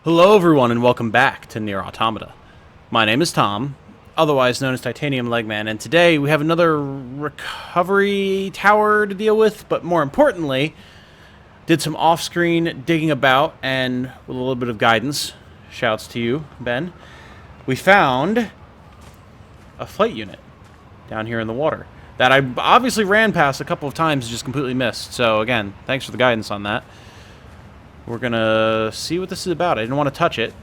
Hello everyone and welcome back to NieR Automata. My name is Tom, otherwise known as Titanium Legman, and today we have another recovery tower to deal with, but more importantly, did some off-screen digging about, and with a little bit of guidance, shouts to you, Ben, we found a flight unit down here in the water that I obviously ran past a couple of times and just completely missed, so again, thanks for the guidance on that. We're gonna see what this is about. I didn't want to touch it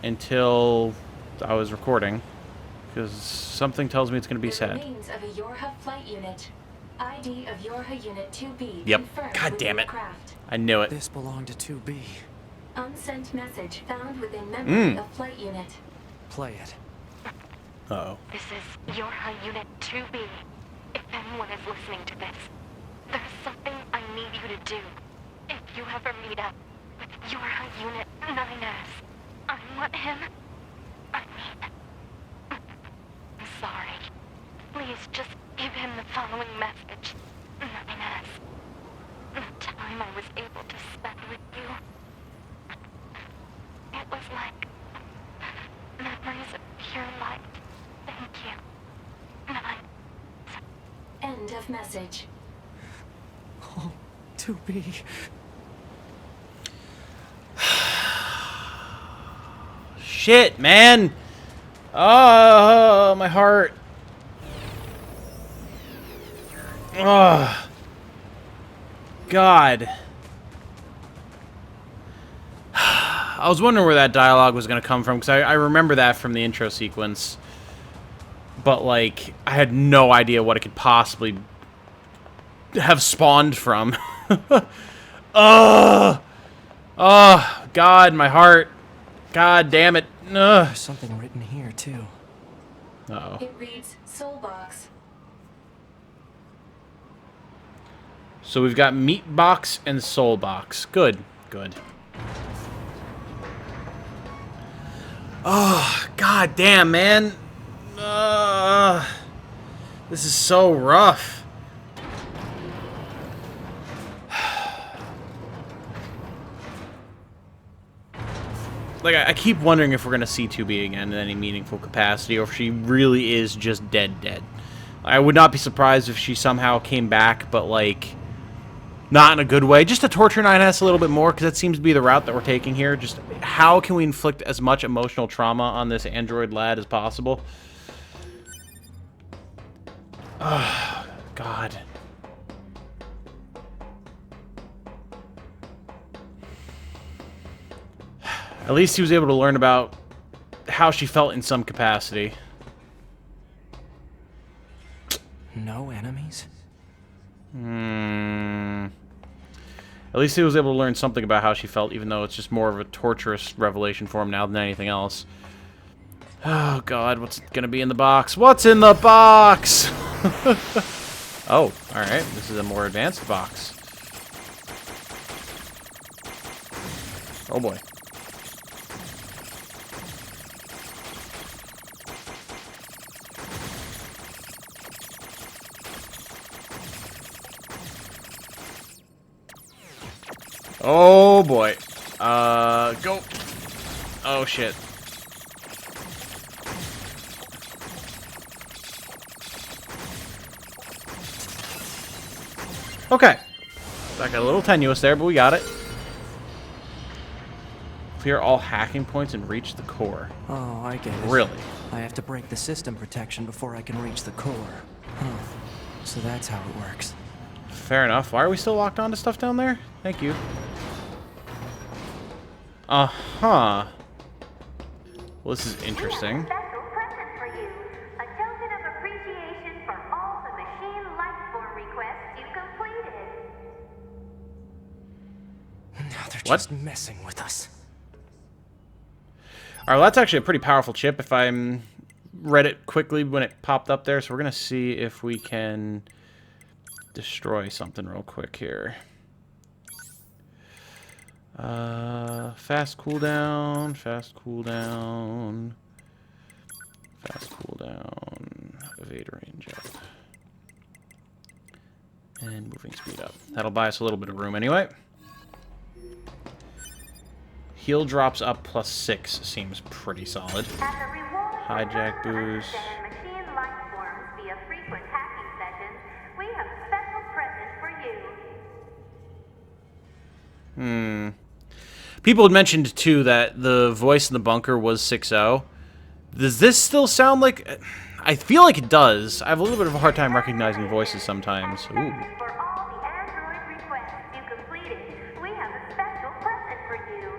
until I was recording, because something tells me it's gonna be sad. Remains of a Yorha flight unit. ID of Yorha Unit 2B. Yep. Confirmed God with damn it. Craft. I knew it. This belonged to 2B. Unsent message found within memory of flight unit. Play it. Uh-oh. This is Yorha Unit 2B. If anyone is listening to this, there's something I need you to do. If you ever meet up with Yorha Unit 9S, I want him. I mean, I'm sorry. Please just give him the following message. 9S. The time I was able to spend with you, it was like memories of pure light. Thank you. 9. End of message. Oh, 2B. Shit, man! Oh, my heart. Oh, God. I was wondering where that dialogue was going to come from, because I remember that from the intro sequence. But, like, I had no idea what it could possibly have spawned from. Oh, God, my heart. God damn it. Ugh. There's something written here, too. Uh-oh. It reads Soulbox. So we've got Meat Box and Soul Box. Good. Good. Oh, God damn, man. This is so rough. Like, I keep wondering if we're going to see 2B again in any meaningful capacity, or if she really is just dead. I would not be surprised if she somehow came back, but, like, not in a good way. Just to torture 9S a little bit more, because that seems to be the route that we're taking here. Just how can we inflict as much emotional trauma on this android lad as possible? Oh, God. At least he was able to learn about how she felt in some capacity. No enemies? At least he was able to learn something about how she felt, even though it's just more of a torturous revelation for him now than anything else. Oh, God, what's gonna be in the box? What's in the box? Oh, alright, this is a more advanced box. Oh, boy. Oh, boy. Go. Oh, shit. Okay. That got a little tenuous there, but we got it. Clear all hacking points and reach the core. Oh, I get it. Really? I have to break the system protection before I can reach the core. Huh. So that's how it works. Fair enough. Why are we still locked onto stuff down there? Thank you. Uh-huh. Well, this is interesting. Special present for you. A token of appreciation for all the machine lifeform requests you completed. Now they're What? just messing with us. Alright, well, that's actually a pretty powerful chip if I read it quickly when it popped up there. So we're going to see if we can destroy something real quick here. Fast cooldown, fast cooldown, fast cooldown, evade range up, and moving speed up. That'll buy us a little bit of room anyway. Heal drops up +6 seems pretty solid. As a reward for Hijack those boost. understanding machine life forms via frequent hacking sessions, we have a special present for you. People had mentioned, too, that the voice in the bunker was 6-0. Does this still sound like... I feel like it does. I have a little bit of a hard time recognizing voices sometimes. Ooh. Thanks for all the Android requests you completed. We have a special present for you.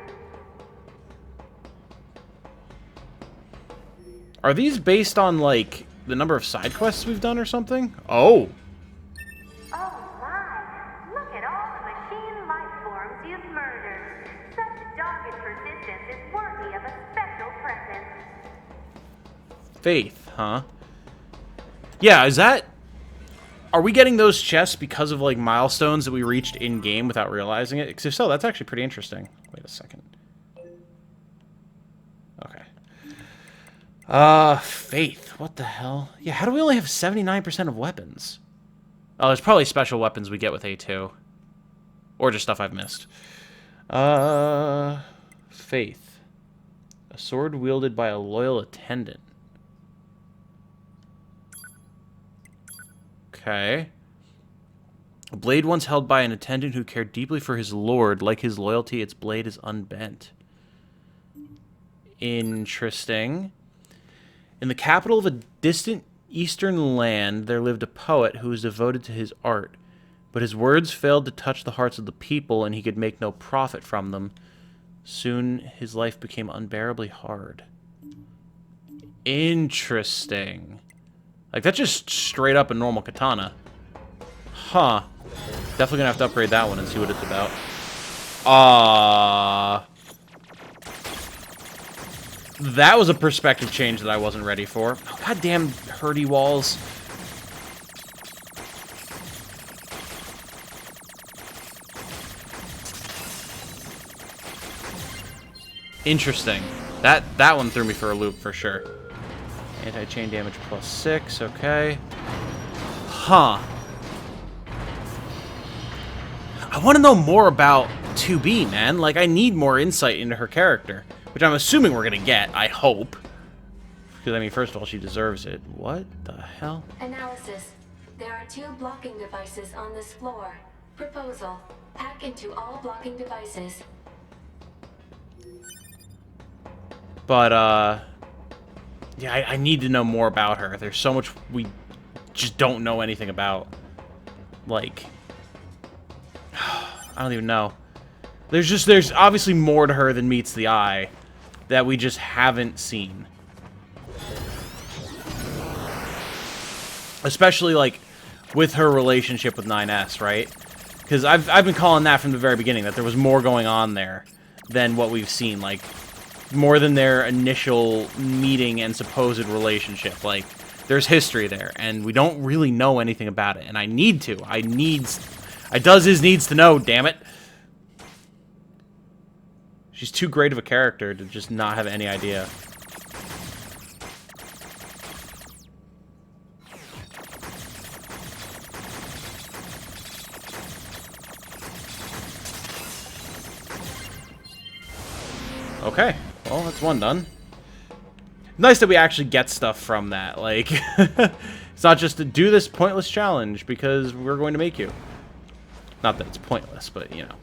Are these based on, like, the number of side quests we've done or something? Oh. Oh my! Look at all the machine life forms you've murdered. Such dogged persistence is worthy of a special present. Faith, huh? Yeah, is that... Are we getting those chests because of, like, milestones that we reached in-game without realizing it? Because if so, that's actually pretty interesting. Wait a second. Okay. Faith. What the hell? Yeah, how do we only have 79% of weapons? Oh, there's probably special weapons we get with A2. Or just stuff I've missed. Faith. A sword wielded by a loyal attendant. Okay. A blade once held by an attendant who cared deeply for his lord. Like his loyalty, its blade is unbent. Interesting. In the capital of a distant eastern land, there lived a poet who was devoted to his art. But his words failed to touch the hearts of the people, and he could make no profit from them. Soon, his life became unbearably hard. Interesting. Like, that's just straight up a normal katana. Huh. Definitely gonna have to upgrade that one and see what it's about. That was a perspective change that I wasn't ready for. Oh, goddamn herdy walls. Interesting. That one threw me for a loop for sure. Anti-chain damage +6, okay. Huh. I want to know more about 2B, man. Like, I need more insight into her character. Which I'm assuming we're gonna get, I hope. Because, I mean, first of all, she deserves it. What the hell? Analysis. There are 2 blocking devices on this floor. Proposal. Hack into all blocking devices. But, yeah, I need to know more about her. There's so much we just don't know anything about. Like, I don't even know. There's obviously more to her than meets the eye that we just haven't seen. Especially, like, with her relationship with 9S, right? Because I've been calling that from the very beginning, that there was more going on there than what we've seen. Like, more than their initial meeting and supposed relationship. Like, there's history there, and we don't really know anything about it. And I need to. I needs to know, damn it. She's too great of a character to just not have any idea. Okay, well, that's one done. Nice that we actually get stuff from that. Like, it's not just to do this pointless challenge because we're going to make you. Not that it's pointless, but, you know.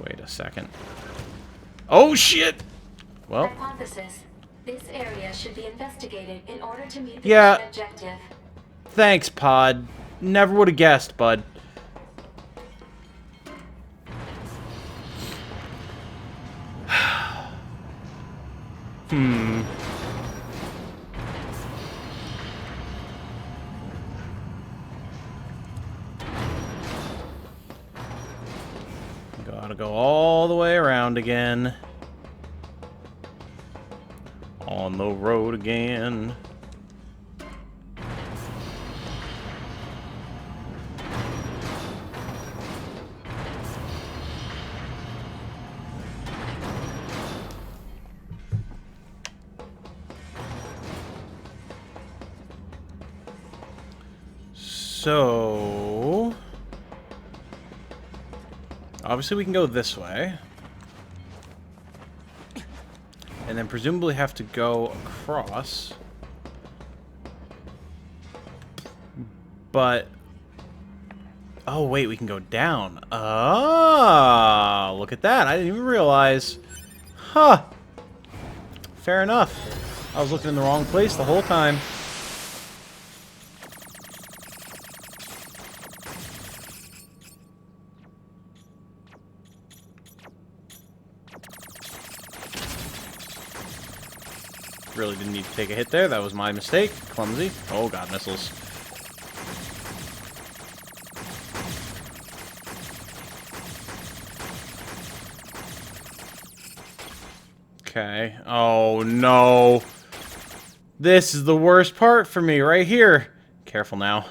Wait a second. Oh, shit! Well. Hypothesis. This area should be investigated in order to meet the Yeah. mission objective. Thanks, Pod. Never would have guessed, bud. Gotta go all the way around again. On the road again. So, Obviously, we can go this way. And then presumably have to go across. But... oh, wait, we can go down. Oh, look at that. I didn't even realize. Huh. Fair enough. I was looking in the wrong place the whole time. Really didn't need to take a hit there. That was my mistake. Clumsy. Oh god, missiles. Okay. Oh no. This is the worst part for me right here. Careful now.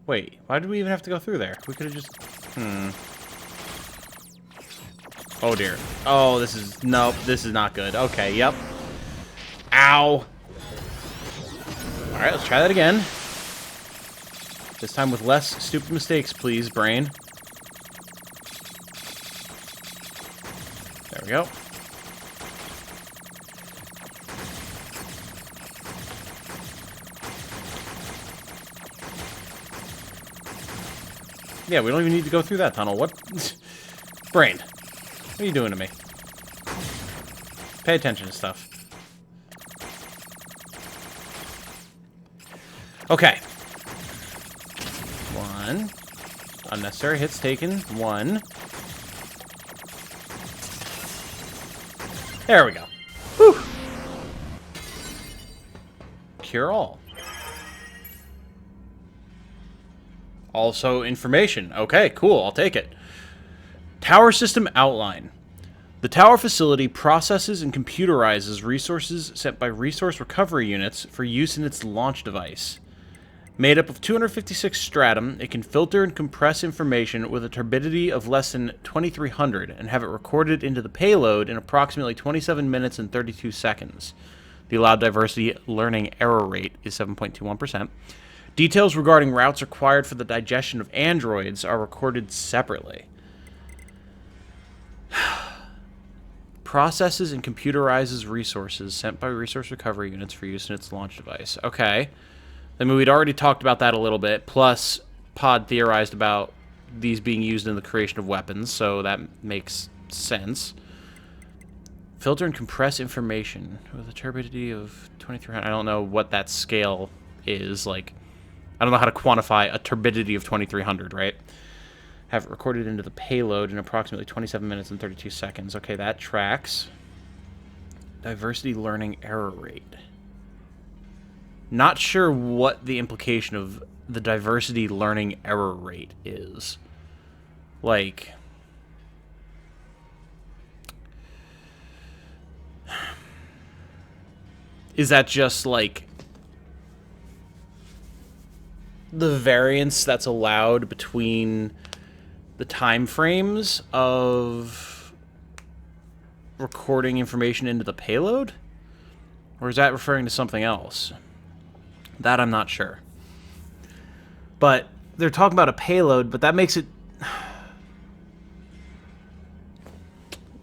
Wait, why did we even have to go through there? We could have just... Oh dear. Oh, this is... nope, this is not good. Okay, yep. Ow. Alright, let's try that again. This time with less stupid mistakes, please, brain. There we go. Yeah, we don't even need to go through that tunnel. What? Brain. What are you doing to me? Pay attention to stuff. Okay. 1. Unnecessary hits taken. 1. There we go. Whew. Cure all. Also information. Okay, cool. I'll take it. Tower system outline. The tower facility processes and computerizes resources sent by resource recovery units for use in its launch device. Made up of 256 stratum, it can filter and compress information with a turbidity of less than 2300 and have it recorded into the payload in approximately 27 minutes and 32 seconds. The allowed diversity learning error rate is 7.21%. Details regarding routes required for the digestion of androids are recorded separately. Processes and computerizes resources sent by resource recovery units for use in its launch device. Okay. I mean, we'd already talked about that a little bit, plus Pod theorized about these being used in the creation of weapons, so that makes sense. Filter and compress information with a turbidity of 2300. I don't know what that scale is. Like, I don't know how to quantify a turbidity of 2300, right? Have it recorded into the payload in approximately 27 minutes and 32 seconds. Okay, that tracks. Diversity learning error rate. Not sure what the implication of the diversity learning error rate is. Like... is that just, like, the variance that's allowed between the time frames of recording information into the payload? Or is that referring to something else? That I'm not sure. But they're talking about a payload, but that makes it...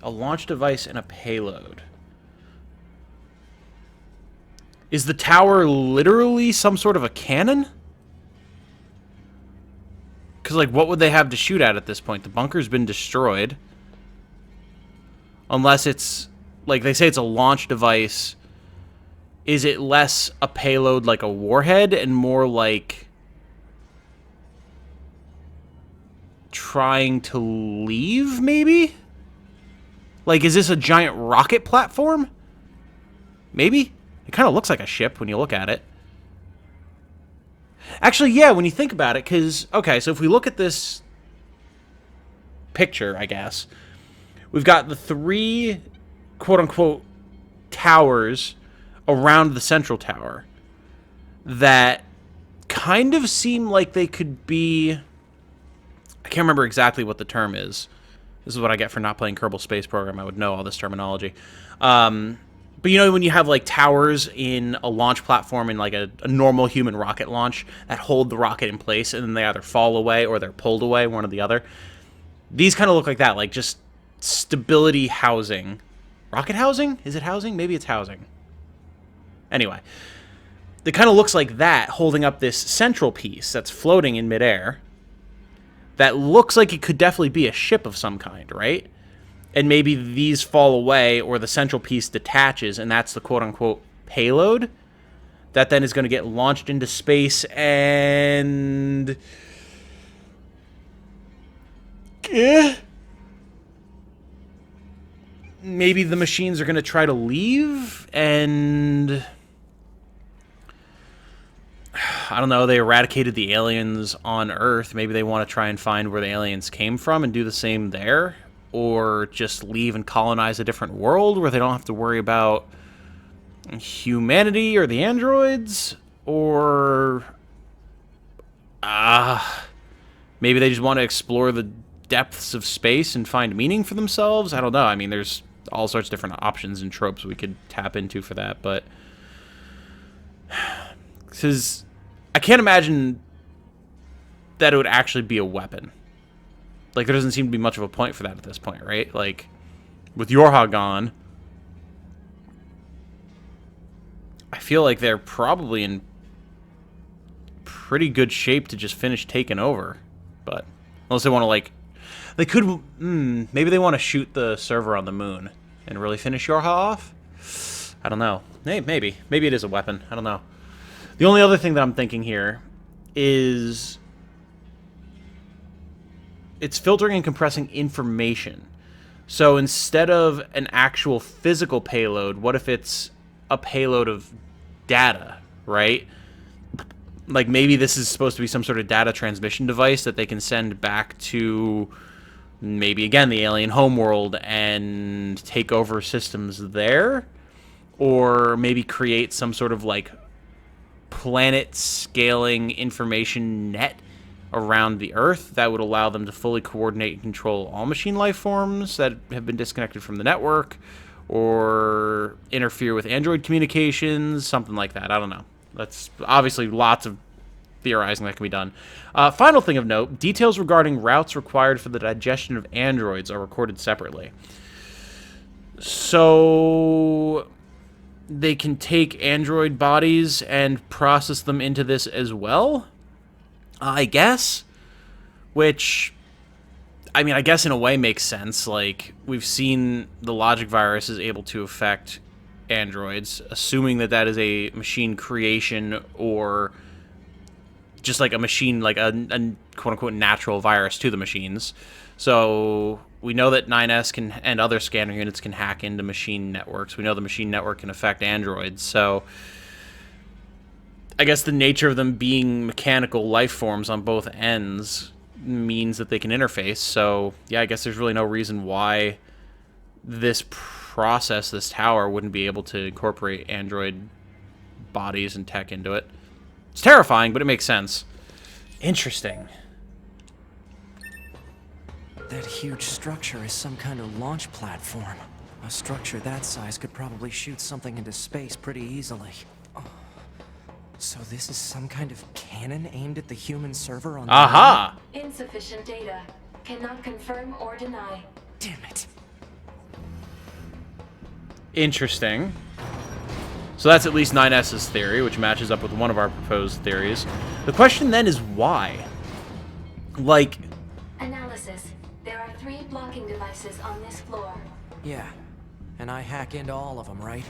a launch device and a payload. Is the tower literally some sort of a cannon? Because, like, what would they have to shoot at this point? The bunker's been destroyed. Unless it's... like, they say it's a launch device. Is it less a payload like a warhead and more like... trying to leave, maybe? Like, is this a giant rocket platform? Maybe? It kind of looks like a ship when you look at it. Actually, yeah, when you think about it, because... okay, so if we look at this picture, I guess, we've got the 3, quote-unquote, towers around the central tower that kind of seem like they could be... I can't remember exactly what the term is. This is what I get for not playing Kerbal Space Program. I would know all this terminology. But you know when you have like towers in a launch platform in like a normal human rocket launch that hold the rocket in place and then they either fall away or they're pulled away, one or the other. These kind of look like that, like just stability housing. Rocket housing? Is it housing? Maybe it's housing. Anyway, it kind of looks like that, holding up this central piece that's floating in midair. That looks like it could definitely be a ship of some kind, right? And maybe these fall away or the central piece detaches and that's the quote-unquote payload that then is going to get launched into space and... maybe the machines are going to try to leave and... I don't know, they eradicated the aliens on Earth. Maybe they want to try and find where the aliens came from and do the same there. Or just leave and colonize a different world where they don't have to worry about humanity or the androids. Or... maybe they just want to explore the depths of space and find meaning for themselves. I don't know. I mean, there's all sorts of different options and tropes we could tap into for that, but... because I can't imagine that it would actually be a weapon. Like, there doesn't seem to be much of a point for that at this point, right? Like, with Yorha gone, I feel like they're probably in pretty good shape to just finish taking over. But, unless they want to, like... They could... maybe they want to shoot the server on the moon and really finish Yorha off? I don't know. Maybe. Maybe it is a weapon. I don't know. The only other thing that I'm thinking here is... it's filtering and compressing information. So instead of an actual physical payload, what if it's a payload of data, right? Like maybe this is supposed to be some sort of data transmission device that they can send back to maybe, again, the alien homeworld and take over systems there? Or maybe create some sort of like planet-scaling information net around the Earth that would allow them to fully coordinate and control all machine life forms that have been disconnected from the network, or interfere with android communications, something like that. I don't know. That's obviously lots of theorizing that can be done. Final thing of note, details regarding routes required for the digestion of androids are recorded separately. So... they can take android bodies and process them into this as well? I guess. Which, I mean, I guess in a way makes sense. Like, we've seen the logic virus is able to affect androids, assuming that that is a machine creation or just like a machine, like a quote-unquote natural virus to the machines. So we know that 9S can and other scanner units can hack into machine networks. We know the machine network can affect androids. So I guess the nature of them being mechanical life forms on both ends means that they can interface. So yeah, I guess there's really no reason why this process, this tower, wouldn't be able to incorporate android bodies and tech into it. It's terrifying, but it makes sense. Interesting. That huge structure is some kind of launch platform. A structure that size could probably shoot something into space pretty easily. Oh. So this is some kind of cannon aimed at the human server on the Aha! Insufficient data. Cannot confirm or deny. Damn it. Interesting. So that's at least 9S's theory, which matches up with one of our proposed theories. The question then is why? Like... Analysis. There are 3 blocking devices on this floor. Yeah. And I hack into all of them, right?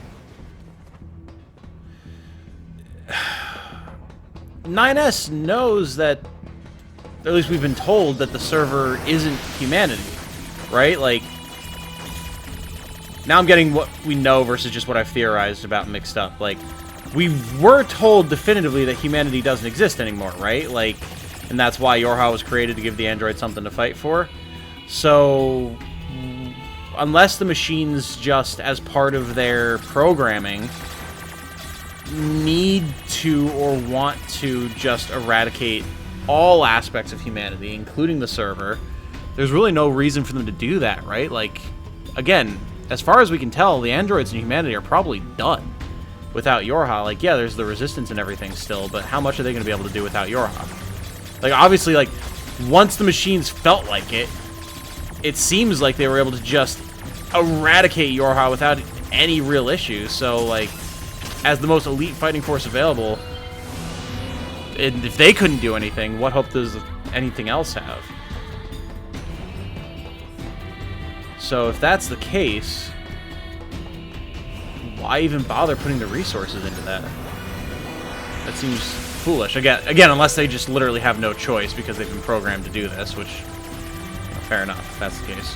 9S knows that, or at least we've been told, that the server isn't humanity, right? Like, now I'm getting what we know versus just what I've theorized about mixed up. Like, we were told definitively that humanity doesn't exist anymore, right? Like, and that's why Yorha was created, to give the android something to fight for. So, unless the machines just, as part of their programming, need to or want to just eradicate all aspects of humanity, including the server, there's really no reason for them to do that, right? Like, again, as far as we can tell, the androids and humanity are probably done without Yorha. Like, yeah, there's the resistance and everything still, but how much are they going to be able to do without Yorha? Like, obviously, like, once the machines felt like it, it seems like they were able to just eradicate Yorha without any real issues. So, like, as the most elite fighting force available, and if they couldn't do anything, what hope does anything else have? So if that's the case, why even bother putting the resources into that? That seems foolish. Again, unless they just literally have no choice because they've been programmed to do this, which, fair enough, if that's the case.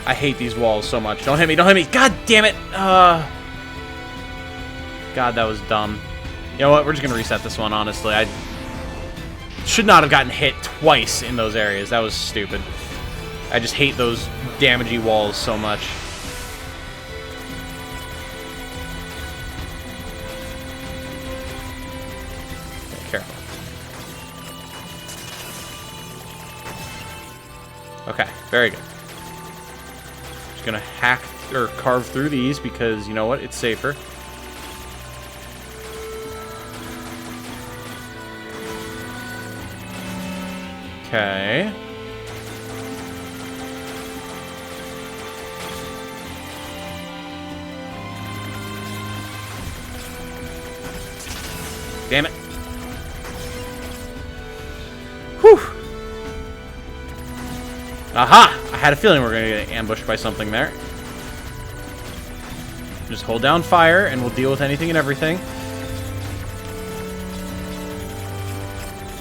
I hate these walls so much. Don't hit me, don't hit me! God damn it! God, that was dumb. You know what? We're just gonna reset this one, honestly. I should not have gotten hit twice in those areas. That was stupid. I just hate those damagey walls so much. Okay, careful. Okay, very good. Just gonna hack or carve through these because, you know what? It's safer. Okay. Damn it. Whew. Aha! I had a feeling we were going to get ambushed by something there. Just hold down fire and we'll deal with anything and everything.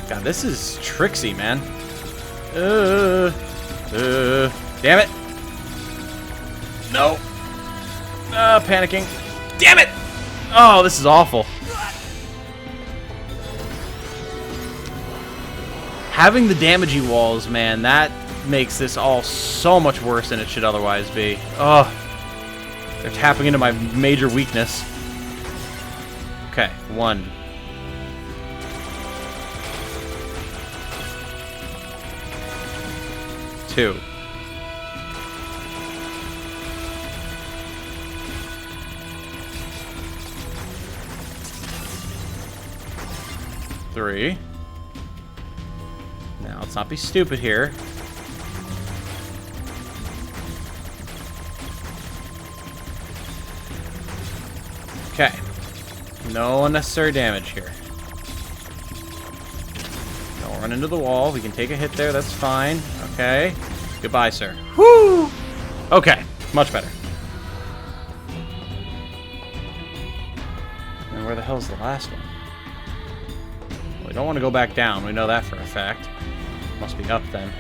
God, this is tricksy, man. Damn it. No. Panicking. Damn it! Oh, this is awful. Having the damagey walls, man, that makes this all so much worse than it should otherwise be. Oh, they're tapping into my major weakness. Okay, 1. 2. 3. Now, let's not be stupid here. Okay. No unnecessary damage here. Don't run into the wall. We can take a hit there. That's fine. Okay. Goodbye, sir. Whoo! Okay. Much better. And where the hell's the last one? Well, we don't want to go back down. We know that for a fact. Must be up then.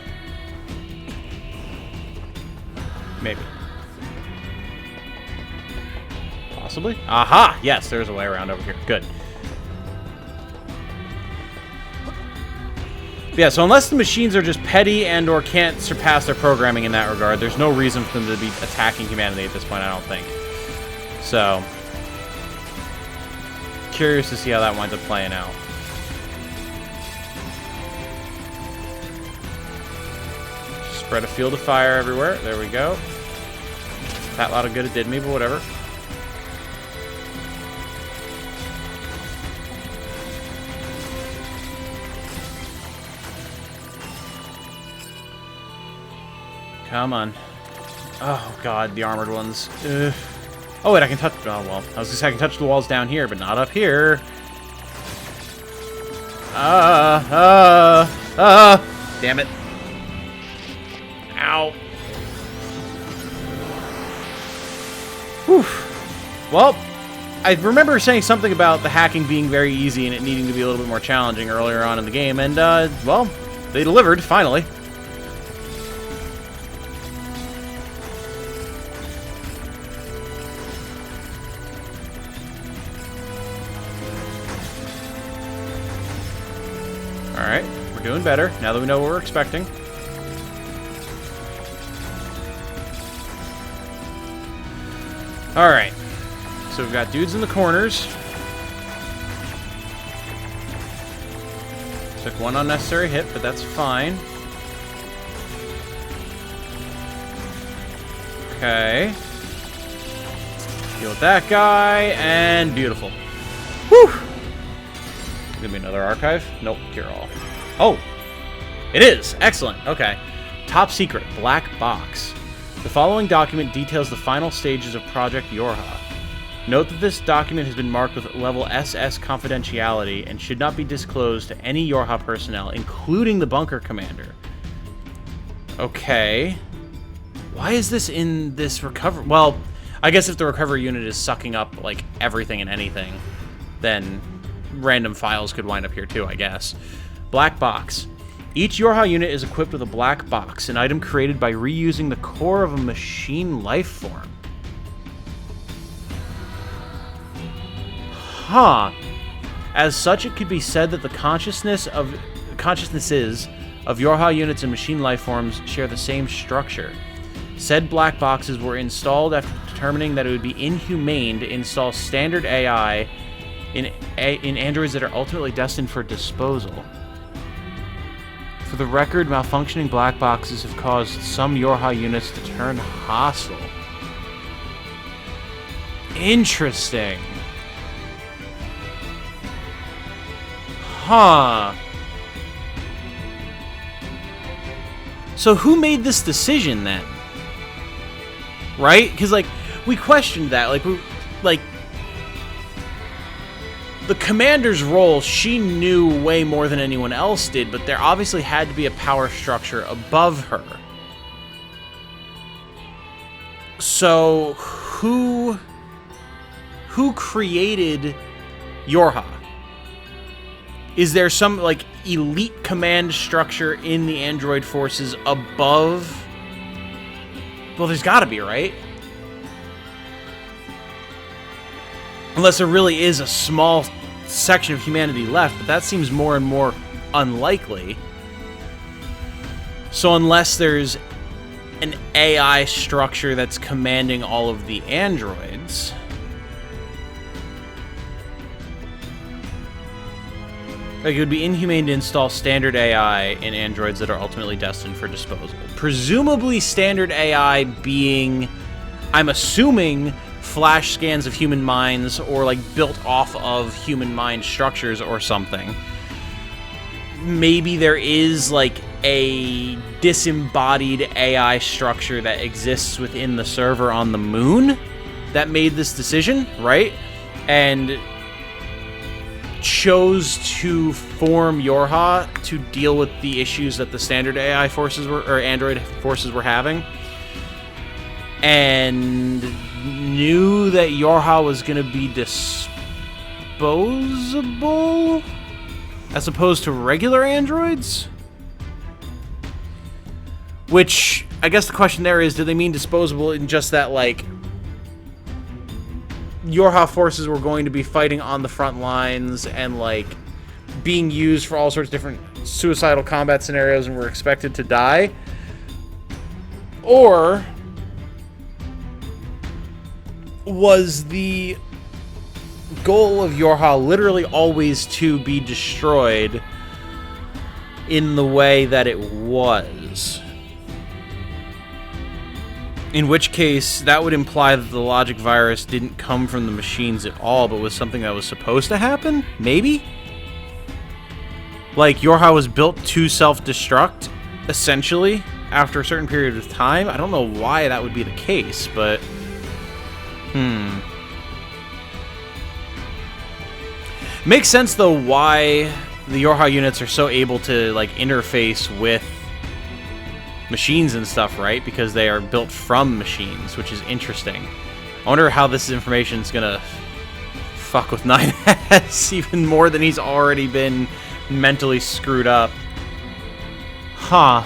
Maybe. Possibly? Aha! Yes, there's a way around over here. Good. Yeah, so unless the machines are just petty and or can't surpass their programming in that regard, there's no reason for them to be attacking humanity at this point, I don't think. So, curious to see how that winds up playing out. Spread a field of fire everywhere. There we go. That lot of good it did me, but whatever. Come on. Oh, God, the armored ones. Ugh. Oh, wait, I can touch... Oh, well. I was gonna say I can touch the walls down here, but not up here. Damn it. Ow. Whew. Well, I remember saying something about the hacking being very easy and it needing to be a little bit more challenging earlier on in the game, and, well, they delivered, finally. Alright, we're doing better, now that we know what we're expecting. Alright, so we've got dudes in the corners. Took one unnecessary hit, but that's fine. Okay. Deal with that guy, and beautiful. Whew! Give me another archive? Nope, cure all. Oh! It is! Excellent. Okay. Top secret, black box. The following document details the final stages of Project Yorha. Note that this document has been marked with level SS confidentiality and should not be disclosed to any Yorha personnel, including the bunker commander. Okay. Why is this in this recovery? Well, I guess if the recovery unit is sucking up, like, everything and anything, then random files could wind up here too, I guess. Black box. Each Yorha unit is equipped with a black box, an item created by reusing the core of a machine life form. Huh. As such, it could be said that the consciousnesses of Yorha units and machine life forms share the same structure. Said black boxes were installed after determining that it would be inhumane to install standard AI in androids that are ultimately destined for disposal. For the record, malfunctioning black boxes have caused some Yorha units to turn hostile. Interesting. Huh. So who made this decision then? Right? Because, like, we questioned that. Like, the commander's role, she knew way more than anyone else did, but there obviously had to be a power structure above her. So, who created Yorha? Is there some, like, elite command structure in the android forces above? Well, there's gotta be, right? Unless there really is a small section of humanity left, but that seems more and more unlikely. So unless there's an AI structure that's commanding all of the androids... Like, it would be inhumane to install standard AI in androids that are ultimately destined for disposal. Presumably standard AI being, I'm assuming, flash scans of human minds or, like, built off of human mind structures or something. Maybe there is, like, a disembodied AI structure that exists within the server on the moon that made this decision, right? And chose to form Yorha to deal with the issues that the standard AI forces were, or android forces were having, and knew that Yorha was going to be disposable as opposed to regular androids. Which, I guess the question there is, do they mean disposable in just that, like, Yorha forces were going to be fighting on the front lines and, like, being used for all sorts of different suicidal combat scenarios and were expected to die? Or was the goal of Yorha literally always to be destroyed in the way that it was? In which case, that would imply that the logic virus didn't come from the machines at all, but was something that was supposed to happen? Maybe? Like, Yorha was built to self-destruct, essentially, after a certain period of time? I don't know why that would be the case, but... Makes sense, though, why the Yorha units are so able to, like, interface with machines and stuff, right? Because they are built from machines, which is interesting. I wonder how this information is gonna fuck with 9S even more than he's already been mentally screwed up. Huh.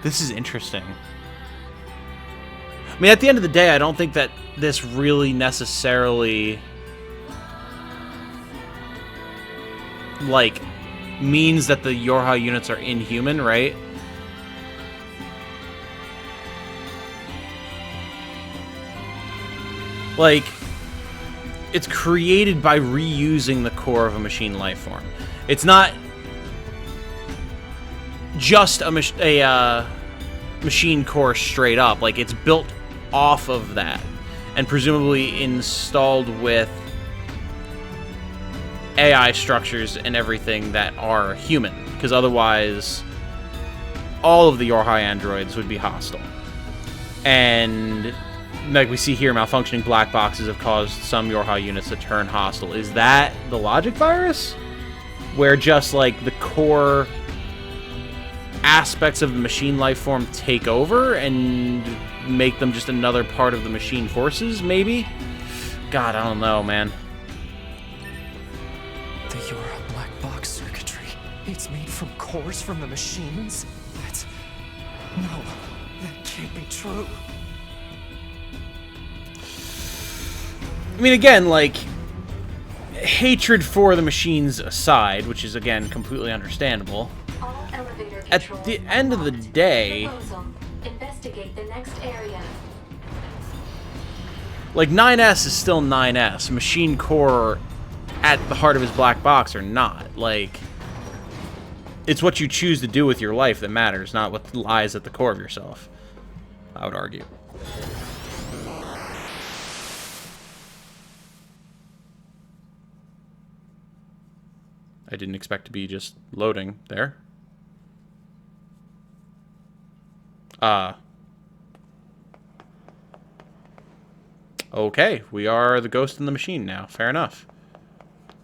This is interesting. I mean, at the end of the day, I don't think that this really necessarily, like, means that the Yorha units are inhuman, right? Like, it's created by reusing the core of a machine life form. It's not just a machine core straight up. Like, it's built off of that and presumably installed with AI structures and everything that are human, because otherwise all of the Yorhai androids would be hostile. And like we see here, malfunctioning black boxes have caused some Yorhai units to turn hostile. Is that the logic virus? Where just like the core aspects of the machine life form take over and make them just another part of the machine forces, maybe? God, I don't know, man. The Yorha black box circuitry. It's made from cores from the machines? No, that can't be true. I mean, again, like, hatred for the machines aside, which is, again, completely understandable, All elevator at controls the end of the unlocked. day, Proposal. Investigate the next area. like, 9S is still 9S. Machine core at the heart of his black box or not. Like, it's what you choose to do with your life that matters, not what lies at the core of yourself, I would argue. I didn't expect to be just loading there. Okay, we are the ghost in the machine now. Fair enough.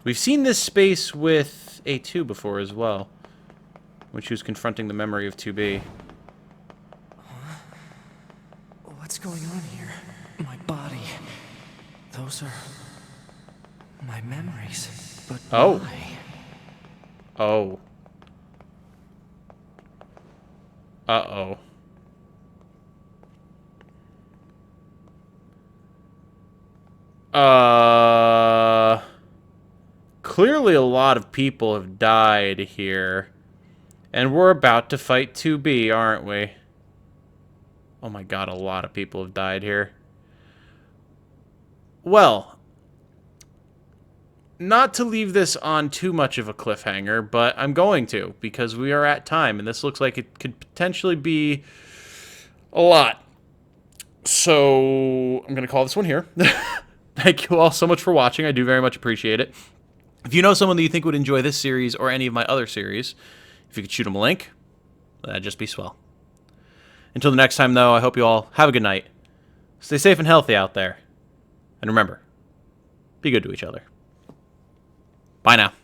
We've seen this space with A2 before as well, when she was confronting the memory of 2B. What's going on here? My body. Those are my memories. But Oh. why? Oh. Uh-oh. Clearly a lot of people have died here. And we're about to fight 2B, aren't we? Oh my god, a lot of people have died here. Well, not to leave this on too much of a cliffhanger, but I'm going to, because we are at time, and this looks like it could potentially be a lot. So, I'm going to call this one here. Thank you all so much for watching. I do very much appreciate it. If you know someone that you think would enjoy this series or any of my other series, if you could shoot them a link, that'd just be swell. Until the next time, though, I hope you all have a good night. Stay safe and healthy out there. And remember, be good to each other. Bye now.